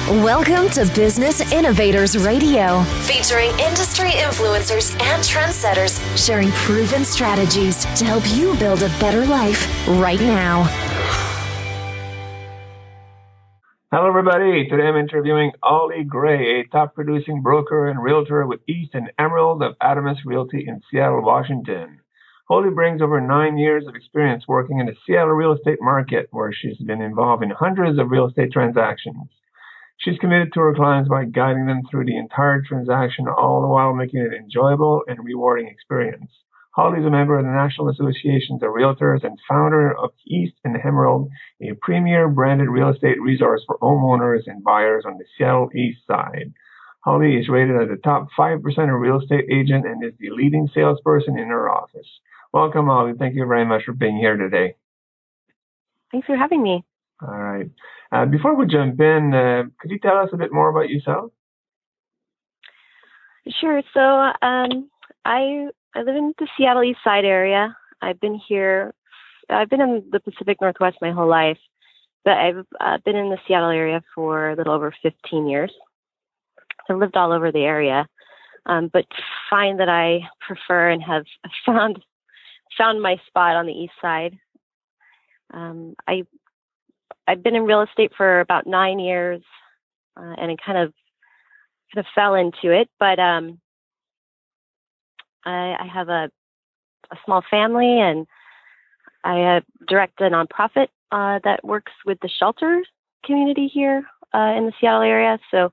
Welcome to Business Innovators Radio, featuring industry influencers and trendsetters sharing proven strategies to help you build a better life right now. Hello, everybody. Today I'm interviewing Ollie Gray, a top producing broker and realtor with East and Emerald of Adamas Realty in Seattle, Washington. Ollie brings over 9 years of experience working in the Seattle real estate market, where she's been involved in hundreds of real estate transactions. She's committed to her clients by guiding them through the entire transaction, all the while making it an enjoyable and rewarding experience. Holly is a member of the National Association of Realtors and founder of East and Emerald, a premier branded real estate resource for homeowners and buyers on the Seattle Eastside. Holly is rated as a top 5% of real estate agent and is the leading salesperson in her office. Welcome, Holly. Thank you very much for being here today. Thanks for having me. All right. Before we jump in, could you tell us a bit more about yourself? Sure. So I live in the Seattle Eastside area. I've been in the Pacific Northwest my whole life, but I've been in the Seattle area for a little over 15 years. I've lived all over the area, but find that I prefer and have found my spot on the East Side. I've been in real estate for about 9 years, and I kind of fell into it. But I have a small family, and I direct a nonprofit that works with the shelter community here in the Seattle area. So,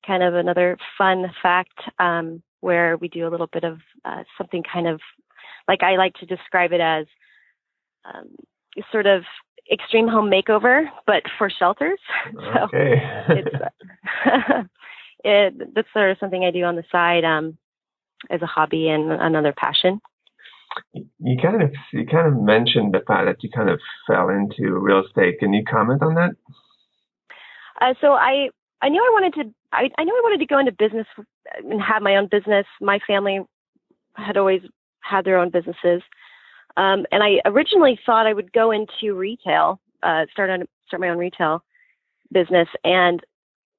kind of another fun fact where we do a little bit of something kind of like I like to describe it as sort of extreme home makeover, but for shelters. Okay. So that's sort of something I do on the side as a hobby and another passion. You kind of mentioned the fact that you kind of fell into real estate. Can you comment on that? So I knew I wanted to go into business and have my own business. My family had always had their own businesses. And I originally thought I would go into retail, start my own retail business. And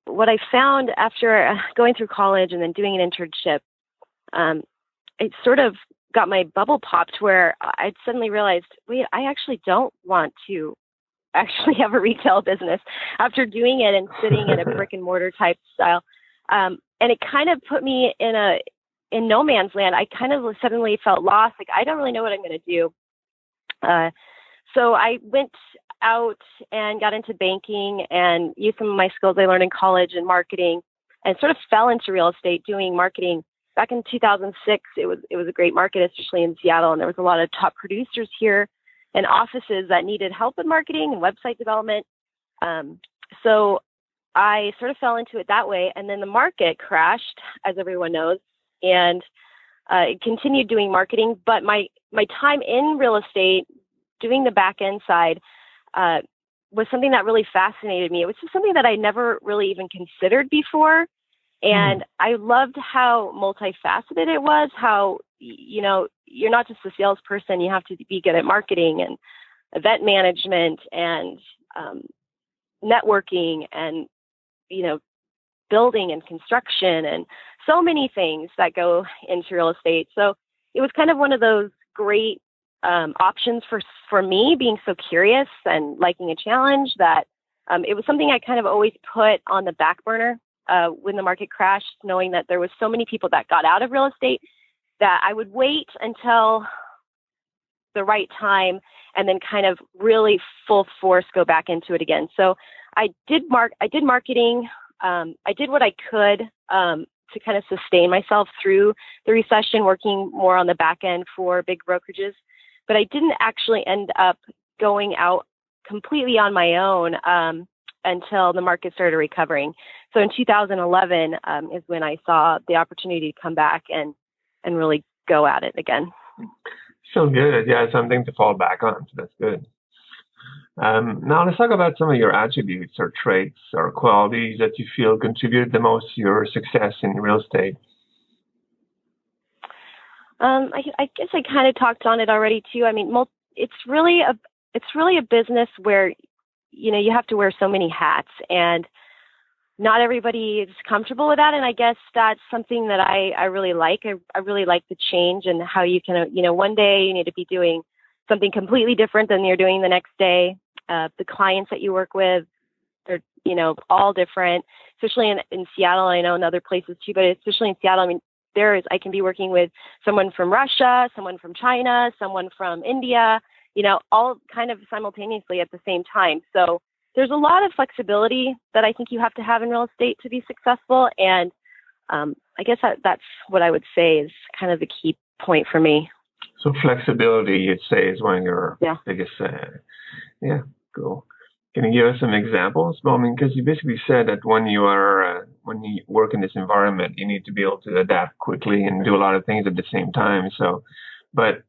what I found after going through college and then doing an internship, it sort of got my bubble popped where I suddenly realized, wait, I actually don't want to actually have a retail business after doing it and sitting in a brick and mortar type style. And it kind of put me in no man's land. I kind of suddenly felt lost. Like, I don't really know what I'm going to do. So I went out and got into banking and used some of my skills I learned in college and marketing, and sort of fell into real estate doing marketing. Back in 2006, it was a great market, especially in Seattle. And there was a lot of top producers here and offices that needed help with marketing and website development. So I sort of fell into it that way. And then the market crashed, as everyone knows. And it continued doing marketing, but my time in real estate, doing the back end side, was something that really fascinated me. It was just something that I never really even considered before, and I loved how multifaceted it was. How you're not just a salesperson; you have to be good at marketing and event management and networking and building and construction and so many things that go into real estate. So it was kind of one of those great options for me, being so curious and liking a challenge, that it was something I kind of always put on the back burner when the market crashed, knowing that there was so many people that got out of real estate that I would wait until the right time and then kind of really full force go back into it again. So I did marketing. I did what I could to kind of sustain myself through the recession, working more on the back end for big brokerages. But I didn't actually end up going out completely on my own until the market started recovering. So in 2011 is when I saw the opportunity to come back and really go at it again. So good. Yeah, something to fall back on. So that's good. Now let's talk about some of your attributes or traits or qualities that you feel contributed the most to your success in real estate. I guess I kind of talked on it already too. I mean, it's really a business where you have to wear so many hats, and not everybody is comfortable with that. And I guess that's something that I really like. I really like the change and how you can, one day you need to be doing something completely different than you're doing the next day. The clients that you work with, they're, all different, especially in Seattle. I know in other places too, but especially in Seattle, I mean, I can be working with someone from Russia, someone from China, someone from India, all kind of simultaneously at the same time. So there's a lot of flexibility that I think you have to have in real estate to be successful. And I guess that's what I would say is kind of the key point for me. So flexibility, you'd say, is one of your biggest. Yeah, cool. Can you give us some examples? Well, I mean, because you basically said that when you work in this environment, you need to be able to adapt quickly and do a lot of things at the same time. So, but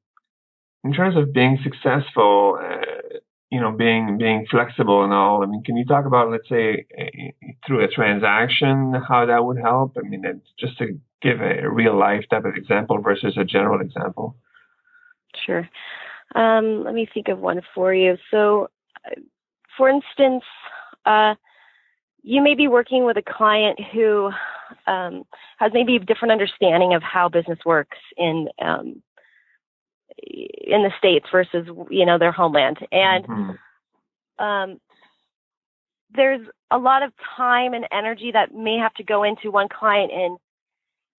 in terms of being successful, being flexible and all, I mean, can you talk about, let's say, through a transaction, how that would help? I mean, it's just to give a real life type of example versus a general example. Sure. Let me think of one for you. So, for instance, you may be working with a client who has maybe a different understanding of how business works in the States versus, their homeland. And there's a lot of time and energy that may have to go into one client in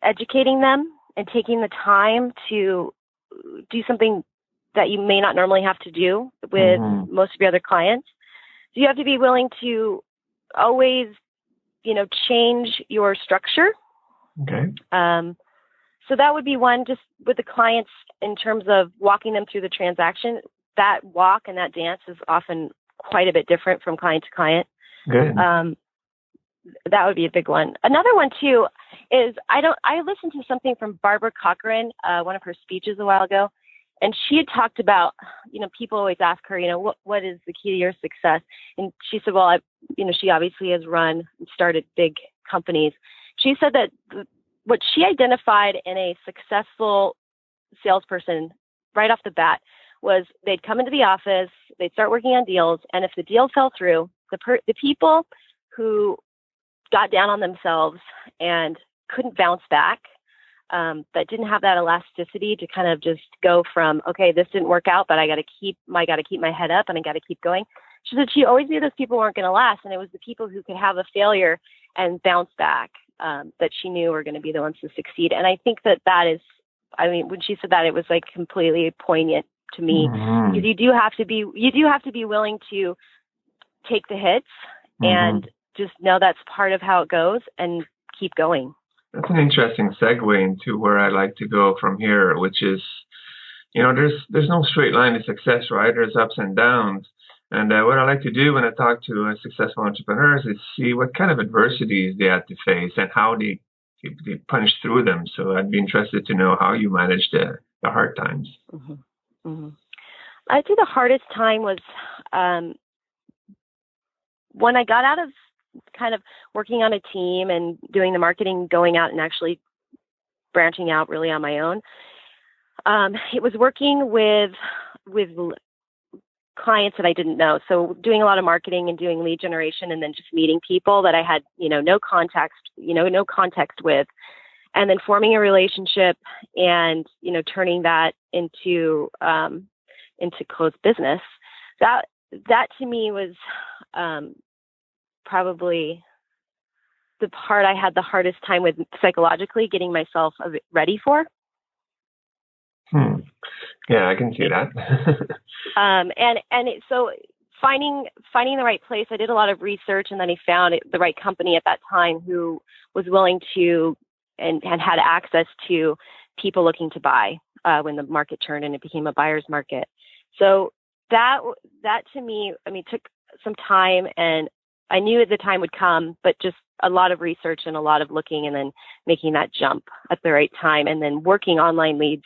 educating them and taking the time to do something that you may not normally have to do with most of your other clients. So you have to be willing to always, change your structure. Okay. So that would be one, just with the clients in terms of walking them through the transaction. That walk and that dance is often quite a bit different from client to client. Good. That would be a big one. Another one too is I listened to something from Barbara Cochran, one of her speeches a while ago, and she had talked about, people always ask her, what is the key to your success? And she said, well, she obviously has run and started big companies. She said that what she identified in a successful salesperson right off the bat was they'd come into the office, they'd start working on deals, and if the deal fell through, the people who got down on themselves and couldn't bounce back, that didn't have that elasticity to kind of just go from, okay, this didn't work out, but I got to keep my head up and I got to keep going. She said she always knew those people weren't going to last, and it was the people who could have a failure and bounce back that she knew were going to be the ones to succeed. And I think that is, when she said that, it was like completely poignant to me, because you do have to be willing to take the hits and just know that's part of how it goes and keep going. That's an interesting segue into where I like to go from here, which is, there's no straight line to success, right? There's ups and downs. And what I like to do when I talk to successful entrepreneurs is see what kind of adversities they had to face and how they punch through them. So I'd be interested to know how you manage the hard times. I'd say the hardest time was when I got out of kind of working on a team and doing the marketing, going out and actually branching out really on my own. It was working with clients that I didn't know. So doing a lot of marketing and doing lead generation, and then just meeting people that I had, no context with, and then forming a relationship and, turning that into closed business. That to me was, probably the part I had the hardest time with psychologically getting myself ready for. Yeah, I can see that. So finding the right place, I did a lot of research, and then I found the right company at that time who was willing to and had access to people looking to buy when the market turned and it became a buyer's market. So that to me, took some time, and I knew the time would come, but just a lot of research and a lot of looking, and then making that jump at the right time, and then working online leads,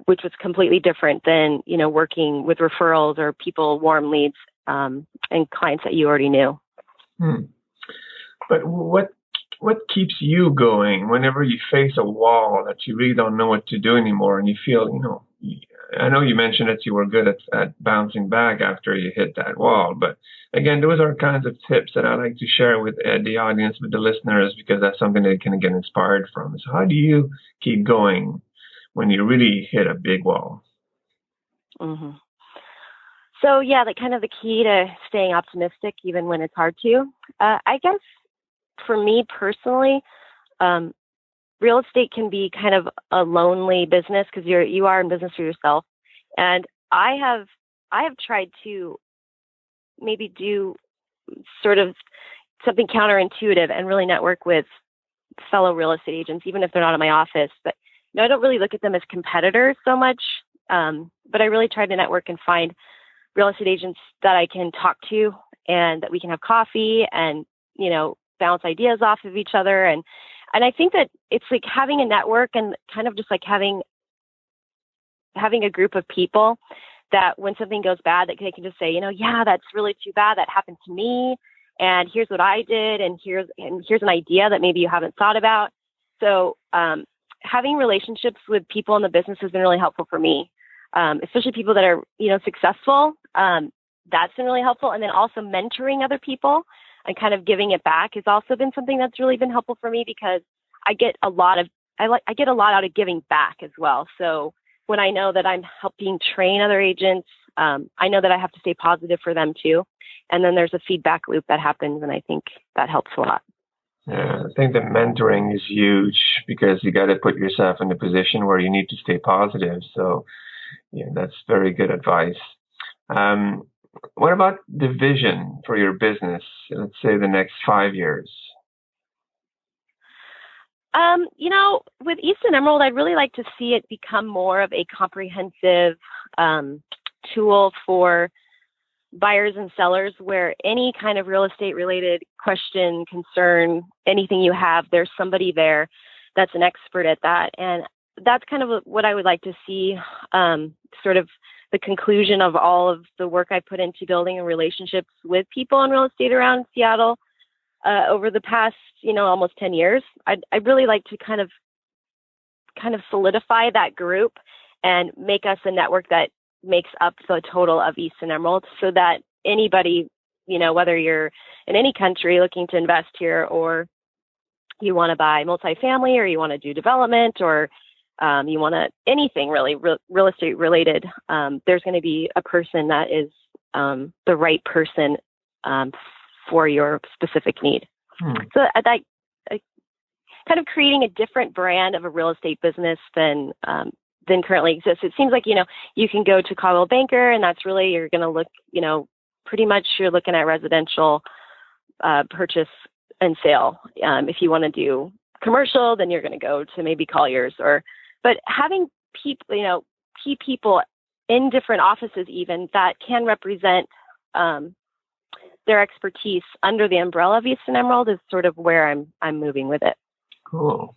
which was completely different than, working with referrals or people, warm leads, and clients that you already knew. But what what keeps you going whenever you face a wall that you really don't know what to do anymore, and you feel, I know you mentioned that you were good at bouncing back after you hit that wall, but again, those are kinds of tips that I like to share with the audience, with the listeners, because that's something they can get inspired from. So how do you keep going when you really hit a big wall? Mm-hmm. So yeah, kind of the key to staying optimistic even when it's hard to. I guess for me personally, real estate can be kind of a lonely business because you are in business for yourself. And I have tried to maybe do sort of something counterintuitive and really network with fellow real estate agents, even if they're not in my office. But I don't really look at them as competitors so much. But I really try to network and find real estate agents that I can talk to and that we can have coffee and, bounce ideas off of each other. And I think that it's like having a network and kind of just like having a group of people that when something goes bad, that they can just say, yeah, that's really too bad. That happened to me. And here's what I did. And here's an idea that maybe you haven't thought about. So, having relationships with people in the business has been really helpful for me, especially people that are, successful. That's been really helpful. And then also mentoring other people and kind of giving it back has also been something that's really been helpful for me because I get a lot out of giving back as well. So when I know that I'm helping train other agents, I know that I have to stay positive for them too. And then there's a feedback loop that happens, and I think that helps a lot. Yeah, I think that mentoring is huge because you got to put yourself in a position where you need to stay positive. So, yeah, that's very good advice. What about the vision for your business? Let's say the next 5 years. With East and Emerald, I'd really like to see it become more of a comprehensive tool for buyers and sellers, where any kind of real estate related question, concern, anything you have, there's somebody there that's an expert at that. And that's kind of what I would like to see, sort of the conclusion of all of the work I put into building relationships with people in real estate around Seattle over the past, almost 10 years. I'd really like to kind of solidify that group and make us a network that makes up the total of East and Emerald, so that anybody, whether you're in any country looking to invest here, or you want to buy multifamily, or you want to do development, or you want to anything really real estate related, there's going to be a person that is the right person for your specific need. So I kind of creating a different brand of a real estate business than currently exists. It seems like, you can go to Coldwell Banker, and that's really, you're going to look, pretty much you're looking at residential purchase and sale. If you want to do commercial, then you're going to go to maybe Colliers, but having people, key people in different offices even that can represent their expertise under the umbrella of East and Emerald is sort of where I'm moving with it. Cool.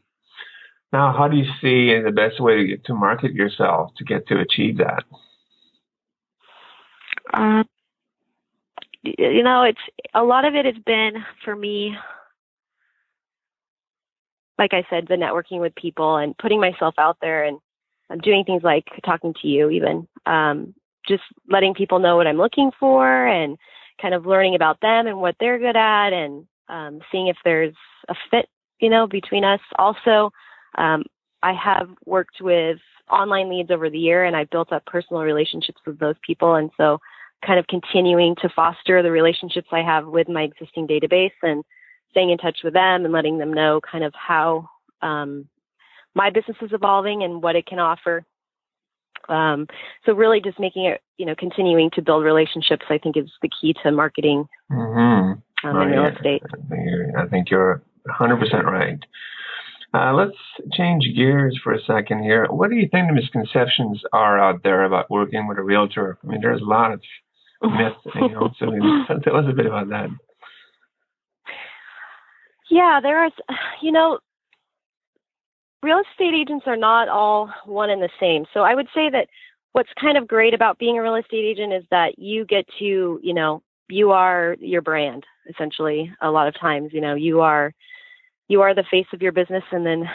Now, how do you see the best way to get to market yourself to get to achieve that? It's a lot of it has been for me, like I said, the networking with people and putting myself out there and doing things like talking to you, even just letting people know what I'm looking for and kind of learning about them and what they're good at, and seeing if there's a fit, between us. Also, I have worked with online leads over the year, and I've built up personal relationships with those people. And so kind of continuing to foster the relationships I have with my existing database and staying in touch with them and letting them know kind of how my business is evolving and what it can offer. So really just making it, continuing to build relationships, I think, is the key to marketing in real estate. I think you're 100% right. Let's change gears for a second here. What do you think the misconceptions are out there about working with a realtor? I mean, there's a lot of myths, so tell us a bit about that. Yeah, there are, real estate agents are not all one and the same. So I would say that what's kind of great about being a real estate agent is that you get to, you are your brand, essentially. A lot of times, you are you are the face of your business, and then,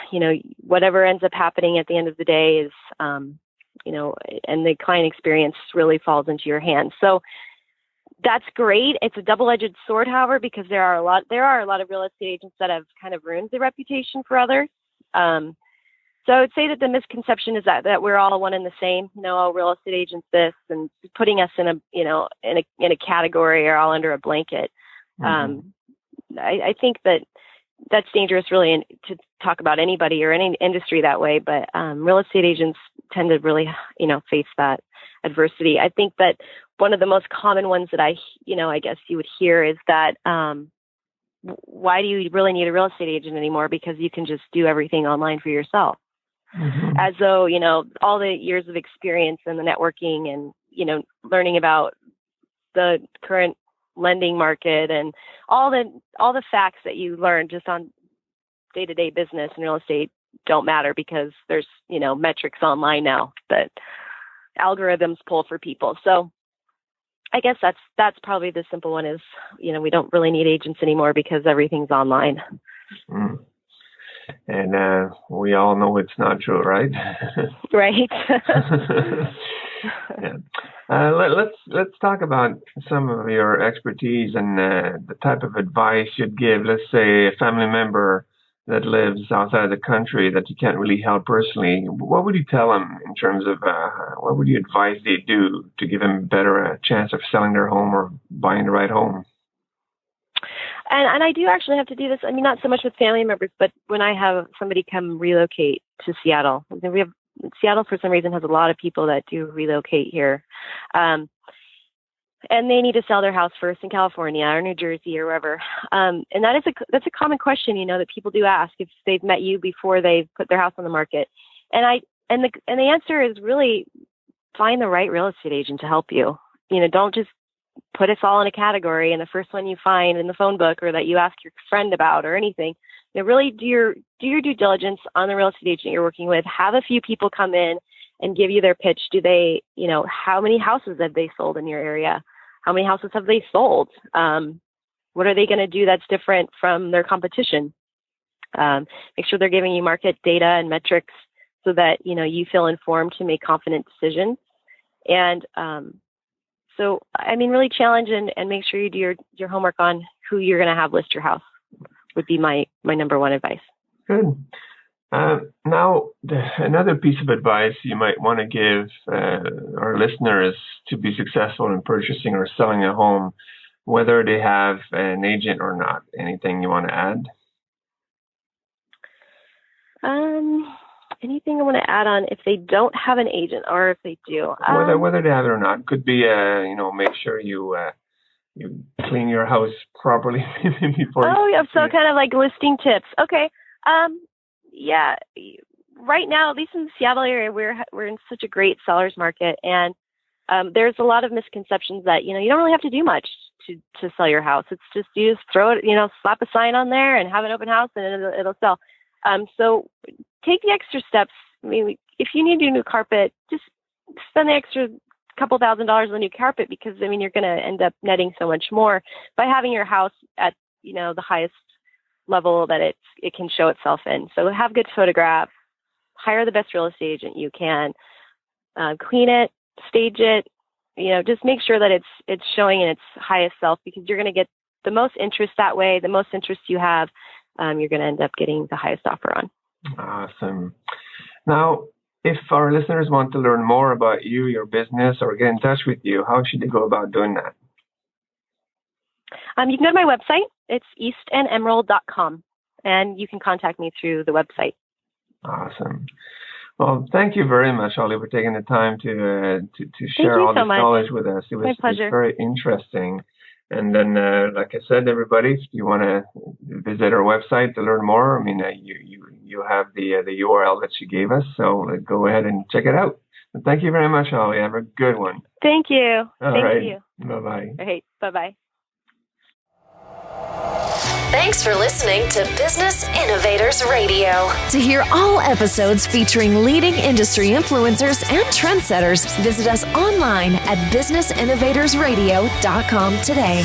whatever ends up happening at the end of the day is, and the client experience really falls into your hands. So that's great. It's a double-edged sword, however, because there are a lot of real estate agents that have kind of ruined the reputation for others. So I would say that the misconception is that we're all one and the same. Real estate agents this, and putting us in a category or all under a blanket. I think that's dangerous, really, to talk about anybody or any industry that way. But real estate agents tend to really, face that adversity. I think that one of the most common ones that I guess you would hear is that why do you really need a real estate agent anymore? Because you can just do everything online for yourself. As though, all the years of experience and the networking and, learning about the current lending market and all the facts that you learn just on day-to-day business and real estate don't matter, because there's, metrics online now that algorithms pull for people. So I guess that's probably the simple one is, we don't really need agents anymore because everything's online. And we all know it's not true, right? Right. Yeah. Let's talk about some of your expertise and the type of advice you'd give. Let's say a family member that lives outside of the country that you can't really help personally. What would you tell them in terms of what would you advise they do to give them a better chance of selling their home or buying the right home? And I do actually have to do this. I mean, not so much with family members, but when I have somebody come relocate to Seattle, Seattle for some reason has a lot of people that do relocate here. And they need to sell their house first in California or New Jersey or wherever. And that's a common question, that people do ask if they've met you before they put their house on the market. And the answer is really find the right real estate agent to help you. Don't just put us all in a category and the first one you find in the phone book or that you ask your friend about or anything. Really do your due diligence on the real estate agent you're working with. Have a few people come in and give you their pitch. Do they, how many houses have they sold in your area? How many houses have they sold? What are they going to do that's different from their competition? Make sure they're giving you market data and metrics so that, you feel informed to make confident decisions. And, so, really challenge and make sure you do your homework on who you're going to have list your house would be my number one advice. Good. Now, another piece of advice you might want to give our listeners to be successful in purchasing or selling a home, whether they have an agent or not. Anything you want to add? Anything I want to add on if they don't have an agent or if they do? Whether they have it or not. Could be, make sure you clean your house properly before. Oh, yeah. So kind of like listing tips. Okay. Yeah. Right now, at least in the Seattle area, we're in such a great seller's market, and there's a lot of misconceptions that you don't really have to do much to sell your house. It's just you just throw it, slap a sign on there and have an open house, and it'll sell. So take the extra steps. If you need to do new carpet, just spend the extra couple $1,000s on a new carpet because, you're going to end up netting so much more by having your house at, the highest level that it can show itself in. So have good photographs, hire the best real estate agent you can, clean it, stage it, just make sure that it's showing in its highest self because you're going to get the most interest that way. The most interest you have, you're going to end up getting the highest offer on. Awesome. Now, if our listeners want to learn more about you, your business, or get in touch with you, how should they go about doing that? You can go to my website. It's eastandemerald.com, and you can contact me through the website. Awesome. Well, thank you very much, Holly, for taking the time to share all this knowledge with us. It was very interesting. And then, like I said, everybody, if you want to visit our website to learn more, you have the URL that she gave us. So go ahead and check it out. And thank you very much, Holly. Have a good one. Thank you. Thank you. Bye-bye. All right. Bye-bye. Thanks for listening to Business Innovators Radio. To hear all episodes featuring leading industry influencers and trendsetters, visit us online at businessinnovatorsradio.com today.